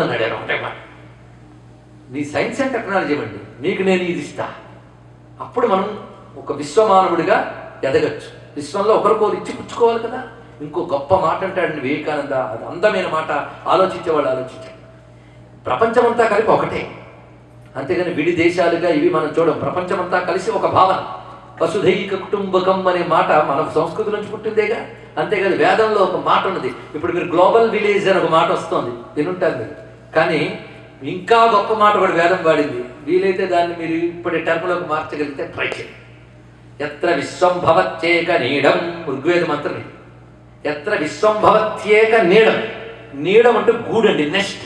అన్నాడు ఆయన ఒకటే మాట. నీ సైన్స్ అండ్ టెక్నాలజీ ఇవ్వండి, నీకు నేను ఇది ఇస్తా. అప్పుడు మనం ఒక విశ్వమానవుడిగా ఎదగచ్చు. విశ్వంలో ఒకరికొకరు ఇచ్చి పుచ్చుకోవాలి కదా. ఇంకో గొప్ప మాట అంటాడు వివేకానంద, అది అందమైన మాట. ఆలోచించేవాళ్ళు ఆలోచించాడు. ప్రపంచమంతా కలిపి ఒకటే, అంతేగాని విడి దేశాలుగా ఇవి మనం చూడం. ప్రపంచమంతా కలిసి ఒక భావన. వసుధైక కుటుంబకం అనే మాట మన సంస్కృతి నుంచి పుట్టిందేగా. అంతేకాదు వేదంలో ఒక మాట ఉన్నది. ఇప్పుడు మీరు గ్లోబల్ విలేజ్ అని ఒక మాట వస్తుంది, వినుంటారు మీరు. కానీ ఇంకా గొప్ప మాట కూడా వేదం వాడింది. వీలైతే దాన్ని మీరు ఇప్పటి టర్మ్లోకి మార్చగలిగితే ట్రై చేయండి. ఎత్ర విశ్వంభవత్యేక నీడం, ఋగ్వేద మంత్రం. ఎత్ర విశ్వంభవత్యేక నీడం, నీడం అంటే గూడు అండి, నెస్ట్.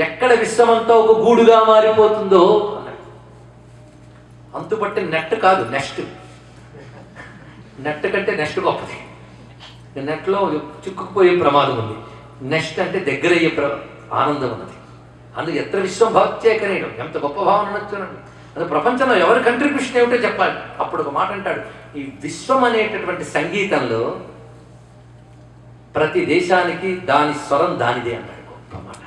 ఎక్కడ విశ్వమంతా ఒక గూడుగా మారిపోతుందో అన్నాడు. అంతుపట్టి నెట్ కాదు, నెస్ట్. నెట్ కంటే నెస్ట్ గొప్పది. నెట్లో చిక్కుకుపోయే ప్రమాదం ఉంది, నెస్ట్ అంటే దగ్గరయ్యే ఆనందం ఉన్నది. అందుకు ఎత్ర విశ్వం భవత్యేక నీడం, ఎంత గొప్ప భావన నచ్చునండి. అది ప్రపంచంలో ఎవరి కంట్రిబ్యూషన్ ఏమిటో చెప్పాలి. అప్పుడు ఒక మాట అంటాడు, ఈ విశ్వం అనేటటువంటి సంగీతంలో ప్రతి దేశానికి దాని స్వరం దానిదే అంటాడు. గొప్ప మాట.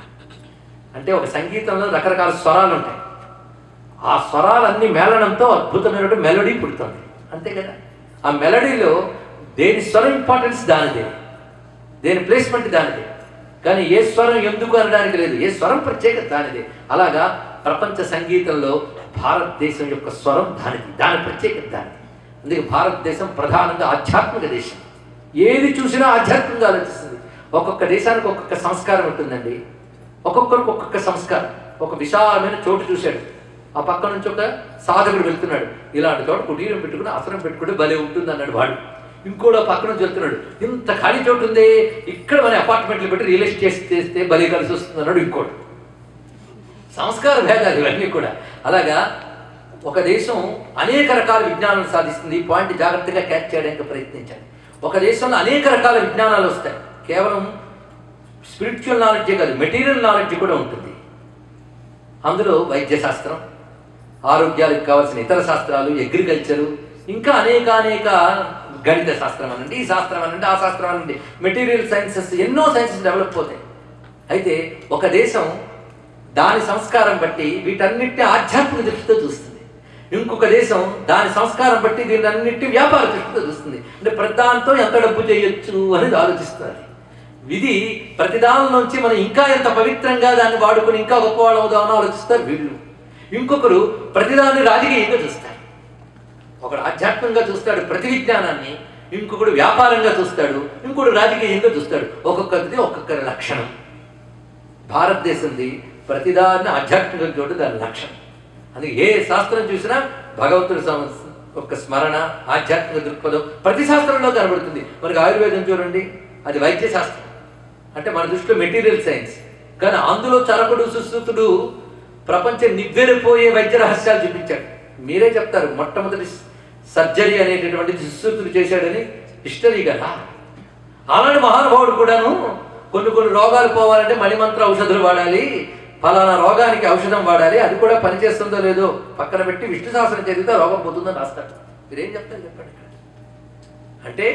అంటే ఒక సంగీతంలో రకరకాల స్వరాలు ఉంటాయి. ఆ స్వరాలన్నీ మేళనంతో అద్భుతమైనటువంటి మెలోడీ పుడుతుంది, అంతే కదా. ఆ మెలోడీలో దేని స్వరం ఇంపార్టెన్స్ దానిదే, దేని ప్లేస్మెంట్ దానిదే. కానీ ఏ స్వరం ఎందుకు అనడానికి లేదు, ఏ స్వరం ప్రత్యేకత దానిదే. అలాగా ప్రపంచ సంగీతంలో భారతదేశం యొక్క స్వరం దానిది, దాని ప్రత్యేకత దానిది. అందుకే భారతదేశం ప్రధానంగా ఆధ్యాత్మిక దేశం. ఏది చూసినా ఆధ్యాత్మికంగా ఆలోచిస్తుంది. ఒక్కొక్క దేశానికి ఒక్కొక్క సంస్కారం ఉంటుందండి. ఒక్కొక్కరికి ఒక్కొక్క సంస్కారం. ఒక విశాలమైన చోటు చూశాడు, ఆ పక్క నుంచి ఒక సాధకుడు వెళ్తున్నాడు. ఇలాంటి చోట కుటీరం పెట్టుకుని ఆసనం పెట్టుకుంటే భలే ఉంటుంది అన్నాడు వాడు. ఇంకోటి పక్క నుంచి వెళ్తున్నాడు, ఇంత ఖాళీ చోటు ఉంది, ఇక్కడ మన అపార్ట్మెంట్లు పెట్టి రియల్ ఎస్టేట్ చేస్తే భలే కలిసి వస్తుంది అన్నాడు ఇంకోటి. సంస్కార భేదాలు ఇవన్నీ కూడా. అలాగా ఒక దేశం అనేక రకాల విజ్ఞానాలు సాధిస్తుంది. ఈ పాయింట్ జాగ్రత్తగా క్యాచ్ చేయడానికి ప్రయత్నించండి. ఒక దేశంలో అనేక రకాల విజ్ఞానాలు వస్తాయి. కేవలం స్పిరిచువల్ నాలెడ్జే కాదు, మెటీరియల్ నాలెడ్జ్ కూడా ఉంటుంది. అందులో వైద్యశాస్త్రం, ఆరోగ్యాలకు కావాల్సిన ఇతర శాస్త్రాలు, అగ్రికల్చరు, ఇంకా అనేక గణిత శాస్త్రం అనండి, ఈ శాస్త్రం అనండి, ఆ శాస్త్రం అనండి, మెటీరియల్ సైన్సెస్, ఎన్నో సైన్సెస్ డెవలప్ అవుతాయి. అయితే ఒక దేశం దాని సంస్కారం బట్టి వీటన్నిటిని ఆధ్యాత్మిక దృష్టితో చూస్తుంది. ఇంకొక దేశం దాని సంస్కారం బట్టి దీనన్నిటి వ్యాపార దృష్టితో చూస్తుంది. అంటే ప్రతిదానితో ఎంత డబ్బు చేయొచ్చు అనేది ఆలోచిస్తుంది. విధి ప్రతిదానం నుంచి మనం ఇంకా ఎంత పవిత్రంగా దాన్ని వాడుకొని ఇంకా గొప్పవాళ్ళు అవుదామని ఆలోచిస్తారు వీళ్ళు. ఇంకొకరు ప్రతిదాన్ని రాజకీయంగా చూస్తారు. ఒకడు ఆధ్యాత్మికంగా చూస్తాడు ప్రతి విజ్ఞానాన్ని, ఇంకొకడు వ్యాపారంగా చూస్తాడు, ఇంకొకడు రాజకీయంగా చూస్తాడు. ఒక్కొక్కరిది ఒక్కొక్కరి లక్షణం. భారతదేశంది ప్రతిదాన్ని ఆధ్యాత్మికంగా చూడడం దాని లక్షణం. అందుకే ఏ శాస్త్రం చూసినా భగవంతుడి ఒక స్మరణ, ఆధ్యాత్మిక దృక్పథం ప్రతి శాస్త్రంలో కనబడుతుంది. మనకి ఆయుర్వేదం చూడండి, అది వైద్య శాస్త్రం, అంటే మన దృష్టిలో మెటీరియల్ సైన్స్. కానీ అందులో చరకుడు సుశ్రుతుడు ప్రపంచం నివ్వెరపోయే వైద్య రహస్యాలు చూపించాడు. మీరే చెప్తారు, మొట్టమొదటి సర్జరీ అనేటటువంటి సుశ్రుతుడు చేశాడని హిస్టరీ కదా. అలాంటి మహానుభావుడు కూడాను కొన్ని రోగాలు పోవాలంటే మణిమంత్ర ఔషధులు వాడాలి, ఫలానా రోగానికి ఔషధం వాడాలి, అది కూడా పనిచేస్తుందో లేదో పక్కన పెట్టి విష్ణు సహస్రం చదివితే రోగం పోతుందని రాస్తాడు. మీరేం చెప్తారు చెప్పండి. అంటే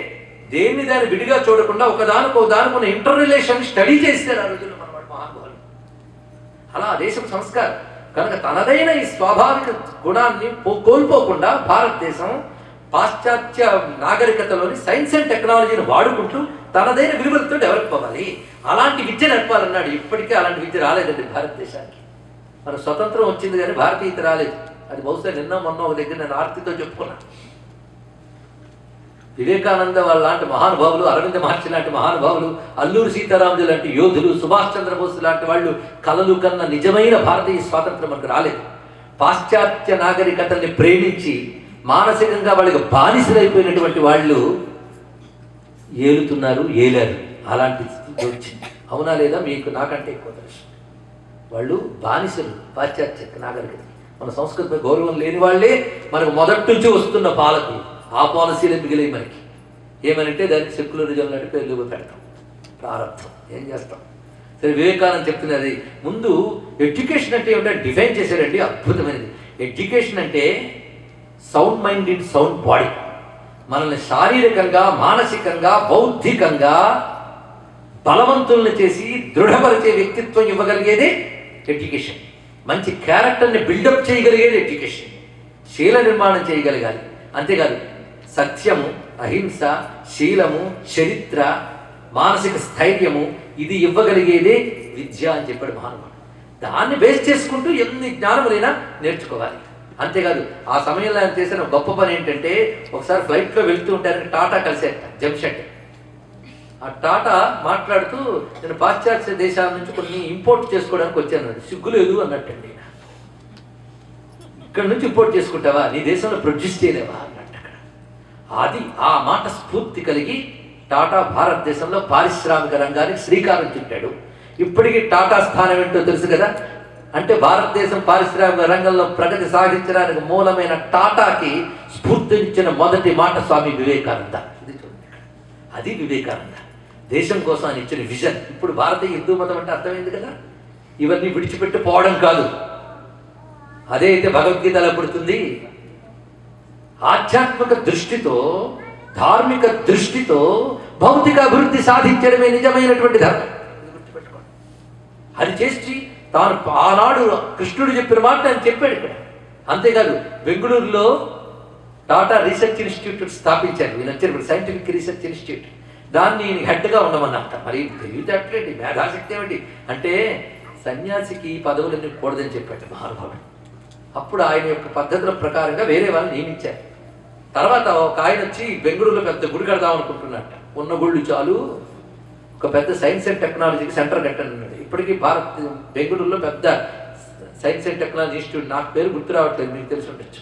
దేన్ని దాన్ని విడిగా చూడకుండా ఒకదానికొన్న ఇంటర్ రిలేషన్ స్టడీ చేస్తే ఆ రోజుల్లో మనవాడు మహానుభావులు. అలా దేశం సంస్కారం కనుక తనదైన ఈ స్వాభావిక గుణాన్ని కోల్పోకుండా భారతదేశం పాశ్చాత్య నాగరికతలోని సైన్స్ అండ్ టెక్నాలజీని వాడుకుంటూ తనదైన విలువలతో డెవలప్ అవ్వాలి. అలాంటి విద్య నేర్పాలన్నాడు. ఇప్పటికే అలాంటి విద్య రాలేదండి భారతదేశానికి. మన స్వతంత్రం వచ్చింది కానీ భారతీయత రాలేదు. అది బహుశా నిన్న మొన్న ఒక దగ్గర నేను ఆర్తితో చెప్పుకున్నాను. వివేకానంద వాళ్ళ లాంటి మహానుభావులు, అరవింద మహర్షి లాంటి మహానుభావులు, అల్లూరి సీతారామజు లాంటి యోధులు, సుభాష్ చంద్రబోస్ లాంటి వాళ్ళు కలలు కన్న నిజమైన భారతీయ స్వాతంత్రం మనకు రాలేదు. పాశ్చాత్య నాగరికతల్ని ప్రేమించి మానసికంగా వాళ్ళకి బానిసలైపోయినటువంటి వాళ్ళు ఏలుతున్నారు, ఏలారు. అలాంటి స్థితి వచ్చింది. అవునా లేదా? మీకు నాకంటే ఎక్కువ తెలుసు. వాళ్ళు బానిసలు పాశ్చాత్య నాగరికత. మన సంస్కృతిపై గౌరవం లేని వాళ్ళే మనకు మొదటి నుంచి వస్తున్న పాలకులు. ఆ పాలసీలే మిగిలిన మనకి. ఏమనంటే దానికి సెక్యులరిజం లాంటి పేర్లు పెడతాం. ప్రారంభం ఏం చేస్తాం? సరే, వివేకానంద చెప్తున్నది ముందు ఎడ్యుకేషన్ అంటే ఏమిటంటే డిఫైన్ చేశారండి, అద్భుతమైనది. ఎడ్యుకేషన్ అంటే sound mind in sound body. మనల్ని శారీరకంగా, మానసికంగా, బౌద్ధికంగా బలవంతుల్ని చేసి దృఢపరిచే వ్యక్తిత్వం ఇవ్వగలిగేదే ఎడ్యుకేషన్. మంచి క్యారెక్టర్ని బిల్డప్ చేయగలిగేది ఎడ్యుకేషన్. శీల నిర్మాణం చేయగలగాలి. అంతేకాదు సత్యము, అహింస, శీలము, చరిత్ర, మానసిక స్థైర్యము ఇది ఇవ్వగలిగేదే విద్య అని చెప్పాడు మహానుభావుడు. దాన్ని బేస్ చేసుకుంటూ ఎన్ని జ్ఞానములైనా నేర్చుకోవాలి. అంతేకాదు ఆ సమయంలో ఆయన చేసిన గొప్ప పని ఏంటంటే, ఒకసారి ఫ్లైట్లో వెళ్తూ ఉంటారని టాటా కలిసేట జంషెడ్. ఆ టాటా మాట్లాడుతూ నేను పాశ్చాత్య దేశాల నుంచి కొన్ని ఇంపోర్ట్ చేసుకోవడానికి వచ్చాను, సిగ్గులేదు అన్నట్టండి. ఇక్కడ నుంచి ఇంపోర్ట్ చేసుకుంటావా, నీ దేశంలో ప్రొడ్యూస్ చేయలేవా అన్నట్టు. అక్కడ అది ఆ మాట స్ఫూర్తి కలిగి టాటా భారతదేశంలో పారిశ్రామిక రంగానికి శ్రీకారం చుట్టాడు. ఇప్పటికీ టాటా స్థానం ఏంటో తెలుసు కదా. అంటే భారతదేశం పారిశ్రామిక రంగంలో ప్రగతి సాధించడానికి మూలమైన టాటాకి స్ఫూర్తినిచ్చిన మొదటి మాట స్వామి వివేకానంద. ఇది చూడండి, అది వివేకానంద దేశం కోసం ఆయన ఇచ్చిన విజన్. ఇప్పుడు భారతీయ హిందూ మతం అంటే అర్థమైంది కదా, ఇవన్నీ విడిచిపెట్టి పోవడం కాదు. అదే అయితే భగవద్గీతలో పడుతుంది. ఆధ్యాత్మిక దృష్టితో, ధార్మిక దృష్టితో భౌతిక అభివృద్ధి సాధించడమే నిజమైనటువంటి ధర్మం. గుర్తుపెట్టుకోండి. అది చేసి తాను ఆనాడు కృష్ణుడు చెప్పిన మాట ఆయన చెప్పాడు ఇక్కడ. అంతేకాదు బెంగళూరులో టాటా రీసెర్చ్ ఇన్స్టిట్యూట్ స్థాపించారు. వీళ్ళు వచ్చారు సైంటిఫిక్ రీసెర్చ్ ఇన్స్టిట్యూట్. దాన్ని హెడ్గా ఉండమన్నట్ట. మరి తెలివితేటలేంటి, మేధాశక్తి ఏమిటి అంటే సన్యాసికి పదవులన్నీ కూడదని చెప్పాడు మహానుభావుడు. అప్పుడు ఆయన యొక్క పద్ధతుల ప్రకారంగా వేరే వాళ్ళని నియమించారు. తర్వాత ఒక ఆయన వచ్చి బెంగళూరులో పెద్ద గుడి కడదాం అనుకుంటున్నట్ట. ఉన్న గుళ్ళు చాలు, ఒక పెద్ద సైన్స్ అండ్ టెక్నాలజీకి సెంటర్ కట్టండి అన్నాడు. ఇప్పటికీ బెంగళూరులో పెద్ద సైన్స్ అండ్ టెక్నాలజీ ఇన్స్టిట్యూట్, నాకు పేరు గుర్తు రావట్లేదు, మీకు తెలిసి ఉండొచ్చు.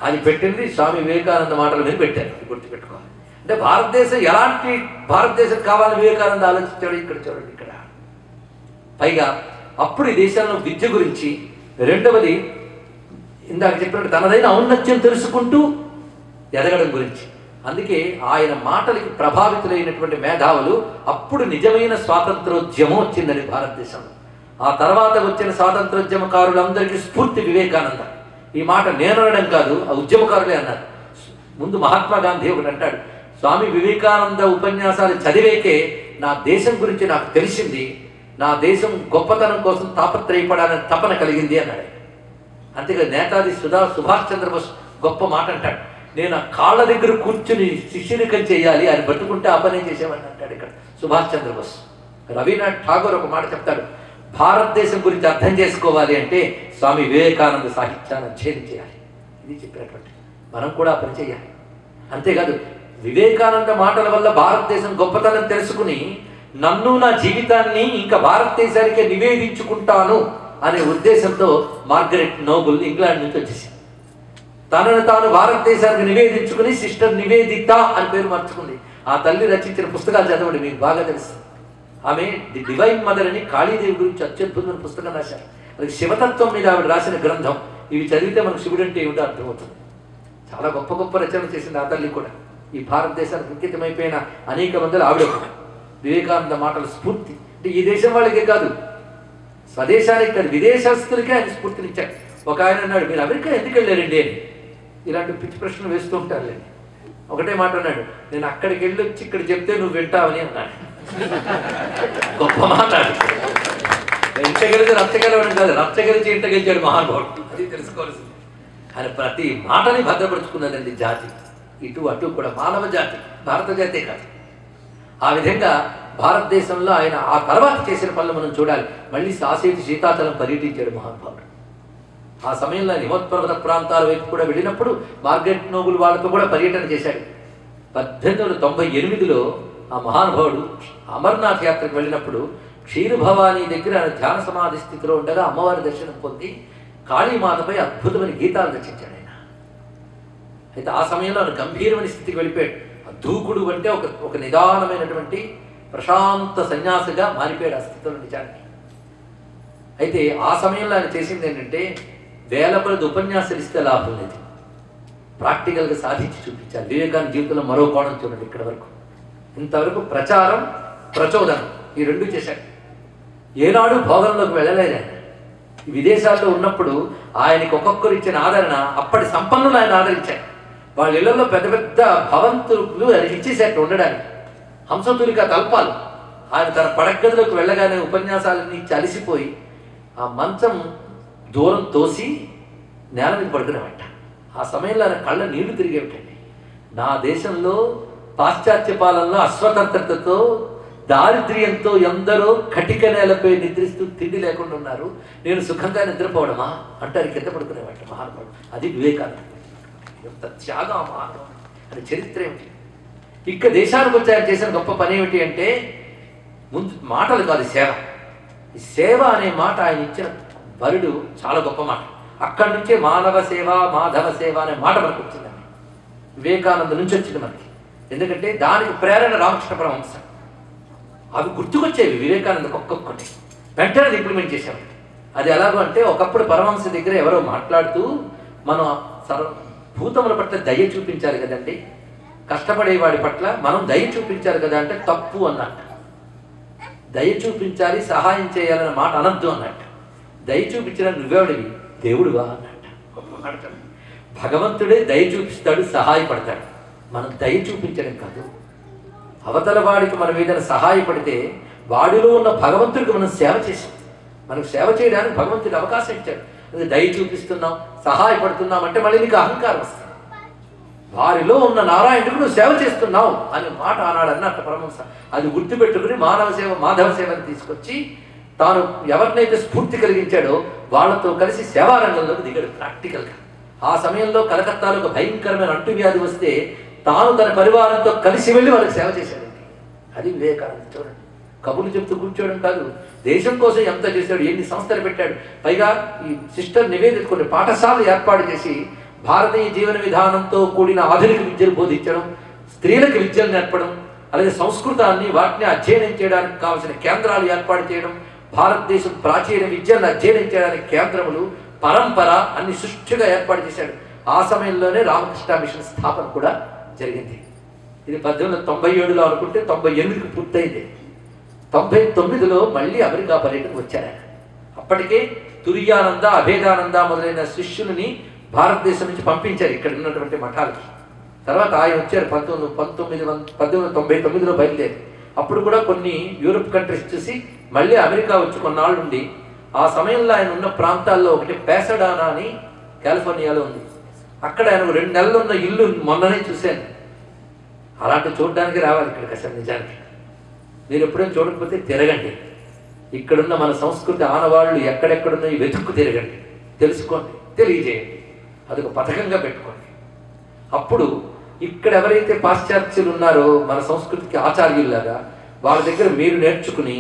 అది పెట్టింది స్వామి వివేకానంద మాటల మీద పెట్టారు. గుర్తుపెట్టుకోవాలి. అంటే భారతదేశం ఎలాంటి భారతదేశం కావాలని వివేకానంద ఆలోచించాడు. ఇక్కడ చూడండి, ఇక్కడ పైగా అప్పుడు ఈ దేశంలో విద్య గురించి, రెండవది ఇందాక చెప్పినట్టు తనదైన ఔన్నత్యం తెలుసుకుంటూ ఎదగడం గురించి. అందుకే ఆయన మాటలకి ప్రభావితులైనటువంటి మేధావులు అప్పుడు నిజమైన స్వాతంత్రోద్యమం వచ్చిందని భారతదేశంలో. ఆ తర్వాత వచ్చిన స్వాతంత్రోద్యమకారులందరికీ స్ఫూర్తి వివేకానంద. ఈ మాట నేను అనడం కాదు, ఆ ఉద్యమకారులే అన్నారు. ముందు మహాత్మా గాంధీ ఒకటి అంటాడు, స్వామి వివేకానంద ఉపన్యాసాలు చదివేకే నా దేశం గురించి నాకు తెలిసింది, నా దేశం గొప్పతనం కోసం తాపత్రయపడాలని తపన కలిగింది అన్నాడు. అంతేగా నేతాజీ సుభాష్ చంద్రబోస్ గొప్ప మాట అంటాడు, నేను ఆ కాళ్ళ దగ్గర కూర్చుని శిష్యునికం చేయాలి, ఆయన బతుకుంటే ఆ పని చేసేవాడిని అంటాడు ఇక్కడ సుభాష్ చంద్రబోస్. రవీంద్రనాథ్ ఠాగూర్ ఒక మాట చెప్తాడు, భారతదేశం గురించి అర్థం చేసుకోవాలి అంటే స్వామి వివేకానంద సాహిత్యాన్ని అధ్యయనం చేయాలి. ఇది చెప్పినటువంటి మనం కూడా ఆ పని చేయాలి. అంతేకాదు వివేకానంద మాటల వల్ల భారతదేశం గొప్పతనం తెలుసుకుని నన్ను, నా జీవితాన్ని ఇంకా భారతదేశానికే నివేదించుకుంటాను అనే ఉద్దేశంతో మార్గరెట్ నోబుల్ ఇంగ్లాండ్ నుంచి వచ్చేసింది. తనను తాను భారతదేశానికి నివేదించుకుని సిస్టర్ నివేదిత అని పేరు మార్చుకుంది. ఆ తల్లి రచించిన పుస్తకాలు చదవండి, మీకు బాగా తెలుసు. ఆమె ది డివైన్ మదర్ అని కాళీదేవి గురించి అత్యద్భుతమైన పుస్తకం రాశారు. అది శివతత్వం మీద ఆవిడ రాసిన గ్రంథం. ఇవి చదివితే మనకు శివుడు అంటే ఏమిటో అర్థమవుతుంది. చాలా గొప్ప గొప్ప రచనలు చేసింది ఆ తల్లి కూడా. ఈ భారతదేశానికి అంకితమైపోయిన అనేక మందిలో ఆవిడ వివేకానంద మాటల స్ఫూర్తి. అంటే ఈ దేశం వాళ్ళకే కాదు, స్వదేశానికి కాదు, విదేశస్తులకే ఆయన స్ఫూర్తినిచ్చాడు. ఒక ఆయన అన్నాడు, మీరు అమెరికా ఎందుకు వెళ్ళారండి అని. ఇలాంటి పిచ్చి ప్రశ్నలు వేస్తూ ఉంటారులేండి. ఒకటే మాట అన్నాడు, నేను అక్కడికి వెళ్ళి వచ్చి ఇక్కడ చెప్తే నువ్వు వింటావని అన్నాడు. గొప్ప మాట. ఇంటగెలిచి రచ్చగలవని కాదు, రచ్చగలిచి ఇంట గెలిచాడు మహానుభావుడు. అది తెలుసుకోవాల్సింది. ఆయన ప్రతి మాటని భద్రపరుచుకున్నదండి జాతి. ఇటు అటు కూడా మానవ జాతి, భారత జాతే కాదు. ఆ విధంగా భారతదేశంలో ఆయన ఆ తర్వాత చేసిన పనులు మనం చూడాలి. మళ్ళీ సాసేతి సీతాచలం పర్యటించాడు మహానుభావుడు. ఆ సమయంలో హిమోత్పర్వత ప్రాంతాల వైపు కూడా వెళ్ళినప్పుడు మార్గరెట్ నోబుల్ వాళ్ళతో కూడా పర్యటన చేశాడు. 1898లో ఆ మహానుభావుడు అమర్నాథ్ యాత్రకు వెళ్ళినప్పుడు క్షీరభవాని దగ్గర ఆయన ధ్యాన సమాధి స్థితిలో ఉండగా అమ్మవారి దర్శనం పొంది కాళీమాతపై అద్భుతమైన గీతాలు రచించాడు ఆయన. అయితే ఆ సమయంలో ఆయన గంభీరమైన స్థితికి వెళ్ళిపోయాడు. దూకుడు అంటే ఒక నిదానమైనటువంటి ప్రశాంత సన్యాసిగా మారిపోయాడు ఆ స్థితిలో నిజానికి. అయితే ఆ సమయంలో ఆయన చేసింది ఏంటంటే, వేల కొలది ఉపన్యాసాలు ఇస్తే లాభం లేదు, ప్రాక్టికల్గా సాధించి చూపించాలి. వివేకానంద జీవితంలో మరో కోణం చూడండి. ఇక్కడ వరకు ఇంతవరకు ప్రచారం, ప్రచోదనం ఈ రెండు చేశాడు. ఏనాడు భోగంలోకి వెళ్ళలేదు ఆయన. విదేశాల్లో ఉన్నప్పుడు ఆయనకి ఒక్కొక్కరు ఇచ్చిన ఆదరణ, అప్పటి సంపన్నులు ఆయన ఆదరించారు. వాళ్ళ ఇళ్లలో పెద్ద పెద్ద భవంతులు ఆయనకి ఇచ్చేసేట్టు ఉండడానికి, హంసతులిక తల్పాలు. ఆయన తన పడగదిలోకి వెళ్ళగానే ఉపన్యాసాలన్నీ అలిసిపోయి ఆ మంచం దూరం తోసి నేల మీద పడుకునేవాట. ఆ సమయంలో ఆయన కళ్ళ నీళ్లు తిరిగేవిటండి. నా దేశంలో పాశ్చాత్య పాలనలో అస్వతంత్రతతో దారిద్ర్యంతో ఎందరో కటిక నేలపై నిద్రిస్తూ తిండి లేకుండా ఉన్నారు, నేను సుఖంగా నిద్రపోవడమా అంటారు. కింద పడుకునేవాట మహానుభావుడు. అది వివేకానంద. ఎంత త్యాగం ఆ మహానుభావుడు అని చరిత్ర ఏమిటి. ఇక్క దేశానికి వచ్చి ఆయన చేసిన గొప్ప పని ఏమిటి అంటే ముందు మాటలు కాదు, సేవ. ఈ సేవ అనే మాట ఆయన ఇచ్చిన వరుడు చాలా గొప్ప మాట. అక్కడి నుంచే మానవ సేవ మాధవ సేవ అనే మాట మనకు వచ్చిందండి. వివేకానంద నుంచి వచ్చింది మనకి. ఎందుకంటే దానికి ప్రేరణ రామకృష్ణ పరమహంస. అవి గుర్తుకొచ్చేవి వివేకానందకు ఒక్కొక్కటి. వెంటనే ఇంప్లిమెంట్ చేసాం. అది ఎలాగో అంటే ఒకప్పుడు పరమహంస దగ్గర ఎవరో మాట్లాడుతూ మనం భూతముల పట్ల దయ చూపించాలి కదండి, కష్టపడేవాడి పట్ల మనం దయ చూపించాలి కదా అంటే తప్పు అన్నట్టు. దయ చూపించాలి సహాయం చేయాలన్న మాట అనద్దు అన్నట్టు. దయ చూపించిన నువ్వెవడివి, దేవుడువా అన్నట్టు. భగవంతుడే దయ చూపిస్తాడు, సహాయపడతాడు. మనం దయ చూపించడం కాదు. అవతల వాడికి మనం ఏదైనా సహాయపడితే వాడిలో ఉన్న భగవంతుడికి మనం సేవ చేసాం. మనకు సేవ చేయడానికి భగవంతుడికి అవకాశం ఇచ్చాడు. దయ చూపిస్తున్నాం, సహాయపడుతున్నాం అంటే మళ్ళీ నీకు అహంకారం వస్తుంది. వారిలో ఉన్న నారాయణుడికి నువ్వు సేవ చేస్తున్నావు అనే మాట ఆనాడు అన్నట్టు పరమహంస. అది గుర్తుపెట్టుకుని మానవ సేవ మాధవ సేవని తీసుకొచ్చి తాను ఎవరినైతే స్ఫూర్తి కలిగించాడో వాళ్ళతో కలిసి సేవారంగంలోకి దిగాడు ప్రాక్టికల్గా. ఆ సమయంలో కలకత్తాలో ఒక భయంకరమైన అంటువ్యాధి వస్తే తాను తన పరివారంతో కలిసి వెళ్ళి వాళ్ళకి సేవ చేశాడండి. అది వివేకానంద. చూడండి, కబుర్లు చెప్తూ కూర్చోవడం కాదు, దేశం కోసం ఎంత చేశాడు, ఎన్ని సంస్థలు పెట్టాడు. పైగా ఈ సిస్టర్ నివేదిత కొన్ని పాఠశాలలు ఏర్పాటు చేసి భారతీయ జీవన విధానంతో కూడిన ఆధునిక విద్యను బోధించడం, స్త్రీలకు విద్యలు నేర్పడం, అలాగే సంస్కృతాన్ని వాటిని అధ్యయనం చేయడానికి కావలసిన కేంద్రాలు ఏర్పాటు చేయడం, భారతదేశం ప్రాచీన విద్యలను అధ్యయనం చేయడానికి కేంద్రములు, పరంపర అన్ని సృష్టిగా ఏర్పాటు చేశాడు. ఆ సమయంలోనే రామకృష్ణ మిషన్ స్థాపన కూడా జరిగింది. ఇది 1897లో అనుకుంటే 98కి పూర్తయింది. 99లో మళ్ళీ అమెరికా పర్యటనకు వచ్చారు ఆయన. అప్పటికే తురియానంద, అభేదానంద మొదలైన శిష్యులని భారతదేశం నుంచి పంపించారు ఇక్కడ ఉన్నటువంటి మఠాలకి. తర్వాత ఆయన వచ్చారు 1899లో బయలుదేరి. అప్పుడు కూడా కొన్ని యూరోప్ కంట్రీస్ చూసి మళ్ళీ అమెరికా వచ్చి కొన్నాళ్ళు ఉండి, ఆ సమయంలో ఆయన ఉన్న ప్రాంతాల్లో ఒకటి పేసడానా అని కాలిఫోర్నియాలో ఉంది. అక్కడ ఆయన 2 నెలలు ఉన్న ఇల్లు మొన్ననే చూశాను. అలాంటి చూడడానికి రావాలి ఇక్కడికి. అసలు నిజానికి మీరు ఎప్పుడైనా చూడకపోతే తిరగండి. ఇక్కడున్న మన సంస్కృతి ఆనవాళ్ళు ఎక్కడెక్కడున్నాయి వెతుక్కు తిరగండి, తెలుసుకోండి, తెలియజేయండి. అదొక పథకంగా పెట్టుకోండి. అప్పుడు ఇక్కడ ఎవరైతే పాశ్చాత్యులు ఉన్నారో మన సంస్కృతికి ఆచార్యుల్లాగా వాళ్ళ దగ్గర మీరు నేర్చుకుని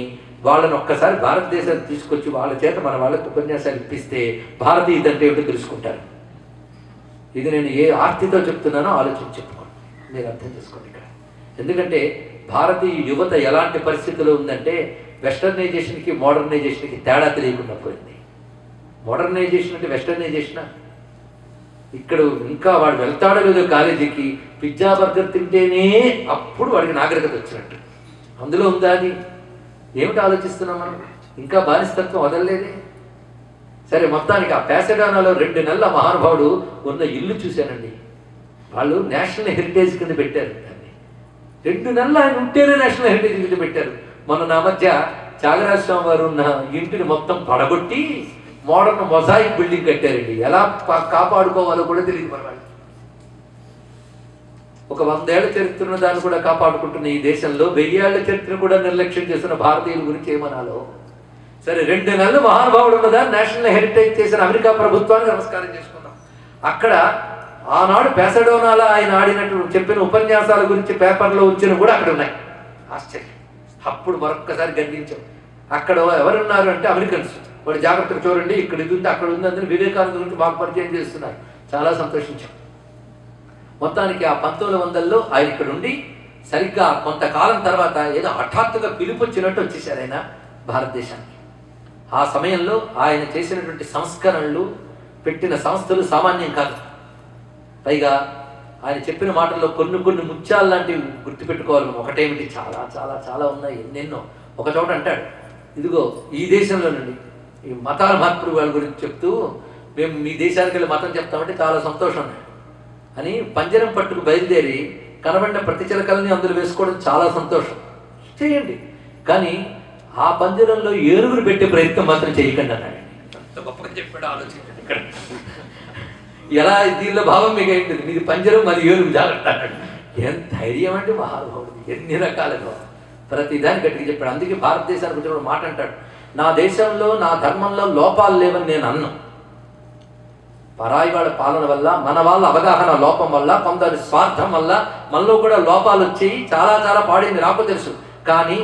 వాళ్ళని ఒక్కసారి భారతదేశానికి తీసుకొచ్చి వాళ్ళ చేత మన వాళ్ళకి ఉపన్యాసాలు ఇప్పిస్తే భారతీయత అంటే ఏమిటో తెలుసుకుంటారు. ఇది నేను ఏ ఆర్తితో చెప్తున్నానో ఆలోచించి చెప్పుకోండి, మీరు అర్థం చేసుకోండి ఇక్కడ. ఎందుకంటే భారతీయ యువత ఎలాంటి పరిస్థితిలో ఉందంటే వెస్టర్నైజేషన్కి మోడర్నైజేషన్కి తేడా తెలియకుండా పోయింది. మోడర్నైజేషన్ అంటే వెస్టర్నైజేషన్. ఇక్కడ ఇంకా వాడు వెళ్తాడో లేదో కాలేజీకి, పిజ్జా బర్గర్ తింటేనే అప్పుడు వాడికి నాగరికత వచ్చినట్టు. అందులో ఉందా అది? ఏమిటి ఆలోచిస్తున్నాం మనం? ఇంకా బానిసత్వం వదలలేదే. సరే, మొత్తానికి ఆ ప్యాసెడానాలో 2 నెలల మహానుభావుడు ఉన్న ఇల్లు చూశానండి. వాళ్ళు నేషనల్ హెరిటేజ్ కింద పెట్టారు దాన్ని. 2 నెలలు ఆయన ఉంటేనే నేషనల్ హెరిటేజ్ కింద పెట్టారు. మొన్న నా మధ్య త్యాగరాజ స్వామి వారు ఉన్న ఇంటిని మొత్తం పడగొట్టి మోడర్న్ మొజాయిక్ బిల్డింగ్ కట్టారండి. ఎలా కాపాడుకోవాలో కూడా తెలియదు మన వాళ్ళు. ఒక 100 ఏళ్ల చరిత్ర ఉన్న దాన్ని కూడా కాపాడుకుంటున్న ఈ దేశంలో 1000 ఏళ్ల చరిత్ర కూడా నిర్లక్ష్యం చేస్తున్న భారతీయుల గురించి ఏమనాలో. సరే, 2 నెలలు మహానుభావుడు ఉన్నదాన్ని నేషనల్ హెరిటేజ్ చేసిన అమెరికా ప్రభుత్వానికి నమస్కారం చేసుకున్నాం. అక్కడ ఆనాడు ప్యాసడోనాలో ఆయన ఆడినట్టు చెప్పిన ఉపన్యాసాల గురించి పేపర్లో వచ్చిన కూడా అక్కడ ఉన్నాయి. ఆశ్చర్యం. అప్పుడు మరొక్కసారి గర్వించాం. అక్కడ ఎవరున్నారు అంటే అమెరికన్స్. వాడు జాగ్రత్తగా చూడండి, ఇక్కడ ఇది ఉంది అక్కడ ఉంది అని వివేకానంద గురించి మాకు పరిచయం చేస్తున్నారు. చాలా సంతోషించాం. మొత్తానికి ఆ 1900లో ఆయన ఇక్కడ ఉండి సరిగ్గా కొంతకాలం తర్వాత ఏదో హఠాత్తుగా పిలుపు వచ్చినట్టు వచ్చేసారు ఆయన భారతదేశానికి. ఆ సమయంలో ఆయన చేసినటువంటి సంస్కరణలు, పెట్టిన సంస్థలు సామాన్యం కాదు. పైగా ఆయన చెప్పిన మాటల్లో కొన్ని ముత్యాలు లాంటివి గుర్తుపెట్టుకోవాలి. ఒకటేమిటి, చాలా చాలా చాలా ఉన్నాయి, ఎన్నెన్నో. ఒక చోట అంటాడు, ఇదిగో ఈ దేశంలో నుండి ఈ మతాల మార్పుడు వాళ్ళ గురించి చెప్తూ, మేము మీ దేశానికి వెళ్ళి మతం చెప్తామంటే చాలా సంతోషం అని పంజరం పట్టుకు బయలుదేరి కనబడిన ప్రతి చిలకల్ని అందులో వేసుకోవడం చాలా సంతోషం. చేయండి. కానీ ఆ పంజరంలో ఏనుగులు పెట్టే ప్రయత్నం మాత్రం చేయకండి అన్నాడు. అంత గొప్పగా చెప్పాడు, ఆలోచించండి. ఇక్కడ ఎలా దీనిలో భావం మీకు ఏంటిది? మీది పంజరం, మరి ఏనుగు, జాగ్రత్త అన్నాడు. ఏం ధైర్యం అంటే మహానుభావుడు, ఎన్ని రకాలుగా ప్రతిదాన్ని గట్టిగా చెప్పాడు. అందుకే భారతదేశానికి వచ్చిన మాట అంటాడు, నా దేశంలో నా ధర్మంలో లోపాలు లేవని నేను అన్నా. పరాయి వాళ్ళ పాలన వల్ల, మన వాళ్ళ అవగాహన లోపం వల్ల, కొందరి స్వార్థం వల్ల మనలో కూడా లోపాలు వచ్చాయి. చాలా చాలా పాడింది నాకు తెలుసు. కానీ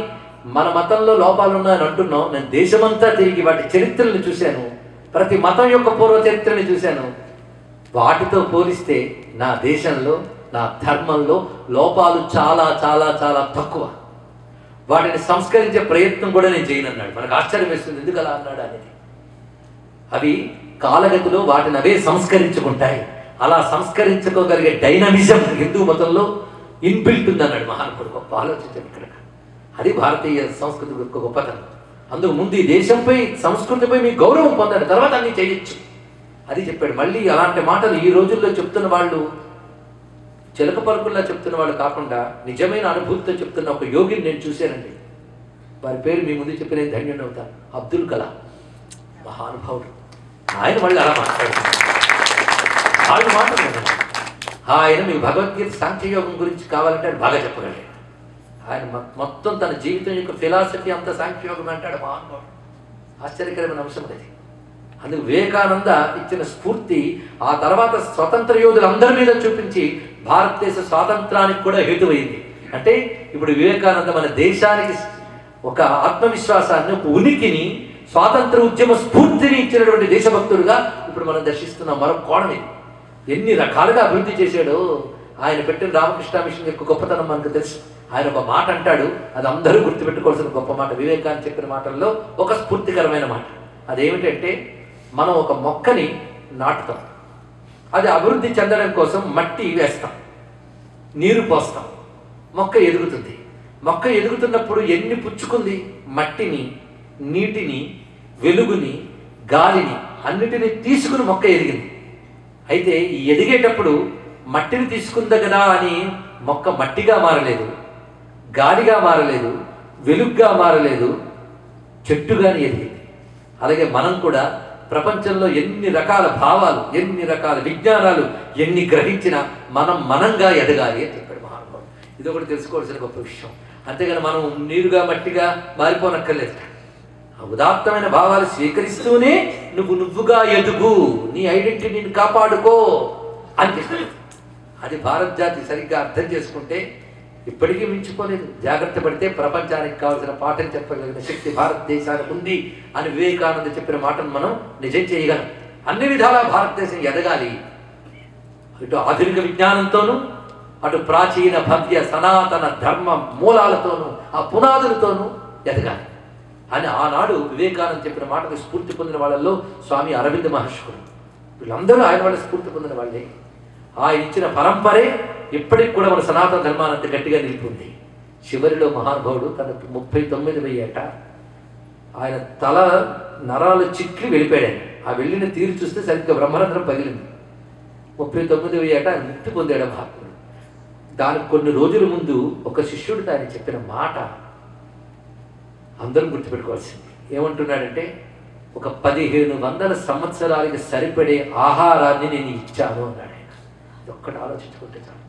మన మతంలో లోపాలు ఉన్నాయని అంటున్నాం. నేను దేశమంతా తిరిగి వాటి చరిత్రలను చూశాను, ప్రతి మతం యొక్క పూర్వ చరిత్రని చూశాను. వాటితో పోలిస్తే నా దేశంలో, నా ధర్మంలో లోపాలు చాలా చాలా చాలా తక్కువ. వాటిని సంస్కరించే ప్రయత్నం కూడా నేను చేయనన్నాడు. మనకు ఆశ్చర్యం వేస్తుంది ఎందుకు అలా అన్నాడు అనేది. అవి కాలగతిలో వాటిని అవే సంస్కరించుకుంటాయి. అలా సంస్కరించుకోగలిగే డైనమిజం హిందూ మతంలో ఇన్బిల్ట్ ఉందన్నాడు మహానుభావుడు. గొప్ప ఆలోచించాడు ఇక్కడ. అది భారతీయ సంస్కృతి యొక్క గొప్పతనం. అందుకు ముందు ఈ దేశంపై, సంస్కృతిపై మీ గౌరవం పొందాడు, తర్వాత అన్నీ చేయొచ్చు అది చెప్పాడు. మళ్ళీ అలాంటి మాటలు ఈ రోజుల్లో చెప్తున్న వాళ్ళు చిలక పలుకుల్లా చెప్తున్న వాళ్ళు కాకుండా నిజమైన అనుభూతితో చెప్తున్న ఒక యోగిని నేను చూశానండి. వారి పేరు మీ ముందు చెప్పి నేను ధన్యుడు అవుతాను. అబ్దుల్ కలాం మహానుభావుడు. ఆయన మళ్ళీ అలా మాట్లాడుతున్నారు. ఆయన మాట్లాడుతున్నారు. ఆయన మీకు భగవద్గీత సాంఖ్యయోగం గురించి కావాలంటే ఆయన బాగా చెప్పగలరు. ఆయన మొత్తం తన జీవితం యొక్క ఫిలాసఫీ అంతా సాంఖ్యయోగం అంటాడు మహానుభావుడు. ఆశ్చర్యకరమైన అంశం అది. అందుకు వివేకానంద ఇచ్చిన స్ఫూర్తి ఆ తర్వాత స్వతంత్ర యోధులందరి మీద చూపించి భారతదేశ స్వాతంత్రానికి కూడా హేతువైంది. అంటే ఇప్పుడు వివేకానంద మన దేశానికి ఒక ఆత్మవిశ్వాసాన్ని, ఒక ఉనికిని, స్వాతంత్ర ఉద్యమ స్ఫూర్తిని ఇచ్చినటువంటి దేశభక్తుడుగా ఇప్పుడు మనం దర్శిస్తున్నాం. మరొక కోణం ఇది. ఎన్ని రకాలుగా అభివృద్ధి చేశాడో. ఆయన పెట్టిన రామకృష్ణ మిషన్ యొక్క గొప్పతనం మనకు తెలుసు. ఆయన ఒక మాట అంటాడు, అది అందరూ గుర్తుపెట్టుకోవాల్సిన గొప్ప మాట. వివేకానంద చెప్పిన మాటల్లో ఒక స్ఫూర్తికరమైన మాట. అదేమిటంటే, మనం ఒక మొక్కని నాటుతాం, అది అభివృద్ధి చెందడం కోసం మట్టి వేస్తాం, నీరు పోస్తాం, మొక్క ఎదుగుతుంది. మొక్క ఎదుగుతున్నప్పుడు ఎన్ని పుచ్చుకుంది? మట్టిని, నీటిని, వెలుగుని, గాలిని అన్నిటినీ తీసుకుని మొక్క ఎదిగింది. అయితే ఈ ఎదిగేటప్పుడు మట్టిని తీసుకుందా కదా అని మొక్క మట్టిగా మారలేదు, గాలిగా మారలేదు, వెలుగుగా మారలేదు, చెట్టుగాని ఎదిగింది. అలాగే మనం కూడా ప్రపంచంలో ఎన్ని రకాల భావాలు, ఎన్ని రకాల విజ్ఞానాలు ఎన్ని గ్రహించినా మనంగా ఎదగాలి అని చెప్పాడు మహానుభావుడు. ఇది ఒకటి తెలుసుకోవాల్సిన గొప్ప విషయం. అంతేగాని మనం నీరుగా మట్టిగా మారిపోనక్కర్లేదు. ఆ ఉదాత్తమైన భావాలు స్వీకరిస్తూనే నువ్వుగా ఎదుగు, నీ ఐడెంటిటీని కాపాడుకో అని చెప్పాడు. అది భారత జాతి సరిగ్గా అర్థం చేసుకుంటే ఇప్పటికీ మించిపోలేదు. జాగ్రత్త పడితే ప్రపంచానికి కావాల్సిన పాఠం చెప్పగలిగిన శక్తి భారతదేశానికి ఉంది అని వివేకానంద చెప్పిన మాటను మనం నిజం చేయగలం. అన్ని విధాలా భారతదేశం ఎదగాలి. ఇటు ఆధునిక విజ్ఞానంతోనూ, అటు ప్రాచీన భవ్య సనాతన ధర్మ మూలాలతోనూ, ఆ పునాదులతోనూ ఎదగాలి అని ఆనాడు వివేకానంద చెప్పిన మాటకు స్ఫూర్తి పొందిన వాళ్ళల్లో స్వామి అరవింద మహర్షి కూడా. వీళ్ళందరూ ఆయన వాళ్ళ స్ఫూర్తి పొందిన వాళ్ళే. ఆయన ఇచ్చిన పరంపరే ఇప్పటికి కూడా మన సనాతన ధర్మానంత గట్టిగా నిలిపింది. చివరిలో మహానుభావుడు తన 39వ ఏట ఆయన తల నరాలు చిట్లి వెళ్ళిపోయాడు. ఆ వెళ్ళిన తీరు చూస్తే సరిగ్గా బ్రహ్మరంధ్రం పగిలింది. 39వ ఏట ఆయన ముక్తి పొందాడు మహాత్ముడు. దానికి కొన్ని రోజుల ముందు ఒక శిష్యుడితో ఆయన చెప్పిన మాట అందరం గుర్తుపెట్టుకోవాల్సింది. ఏమంటున్నాడంటే, ఒక 1500 సంవత్సరాలకి సరిపడే ఆహారాన్ని నేను ఇచ్చాను అన్నాడు ఆయన. ఒక్కటి ఆలోచించుకుంటే చాలు.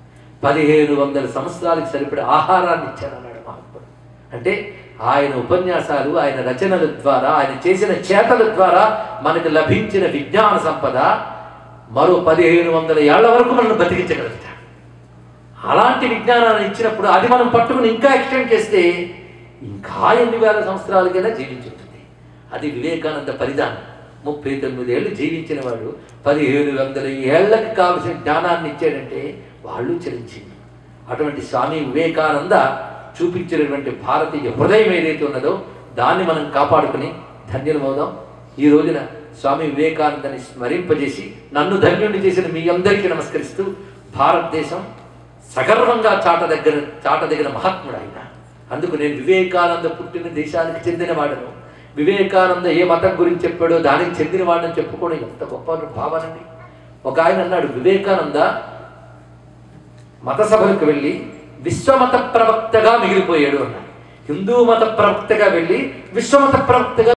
1500 సంవత్సరాలకి సరిపడే ఆహారాన్ని ఇచ్చాను అన్నాడు మహాత్ముడు. అంటే ఆయన ఉపన్యాసాలు, ఆయన రచనల ద్వారా, ఆయన చేసిన చేతల ద్వారా మనకు లభించిన విజ్ఞాన సంపద మరో 1500 ఏళ్ల వరకు మనం బతికించగలుగుతాం. అలాంటి విజ్ఞానాన్ని ఇచ్చినప్పుడు అది మనం పట్టుకుని ఇంకా ఎక్స్టెండ్ చేస్తే ఇంకా ఎన్ని వేల సంవత్సరాలకైనా జీవించుంటుంది. అది వివేకానంద పరిధానం. 39 ఏళ్ళు జీవించిన వాడు 1500 ఏళ్లకి కావలసిన జ్ఞానాన్ని ఇచ్చాడంటే వాళ్ళు చరించింది. అటువంటి స్వామి వివేకానంద చూపించినటువంటి భారతీయ హృదయం ఏదైతే ఉన్నదో దాన్ని మనం కాపాడుకుని ధన్యులమవుదాం. ఈ రోజున స్వామి వివేకానందని స్మరింపజేసి నన్ను ధన్యుడిని చేసిన మీ అందరికీ నమస్కరిస్తూ, భారతదేశం సగర్వంగా చాటదగిన మహాత్ముడు ఆయన. అందుకు నేను వివేకానంద పుట్టిన దేశానికి చెందినవాడను, వివేకానంద ఏ మతం గురించి చెప్పాడో దానికి చెందినవాడని చెప్పుకోవడం ఎంత గొప్ప భావనండి. ఒక ఆయన అన్నాడు, వివేకానంద మత సభలకు వెళ్ళి విశ్వమత ప్రవక్తగా మిగిలిపోయాడు అన్నాడు. హిందూ మత ప్రవక్తగా వెళ్ళి విశ్వమత ప్రవక్తగా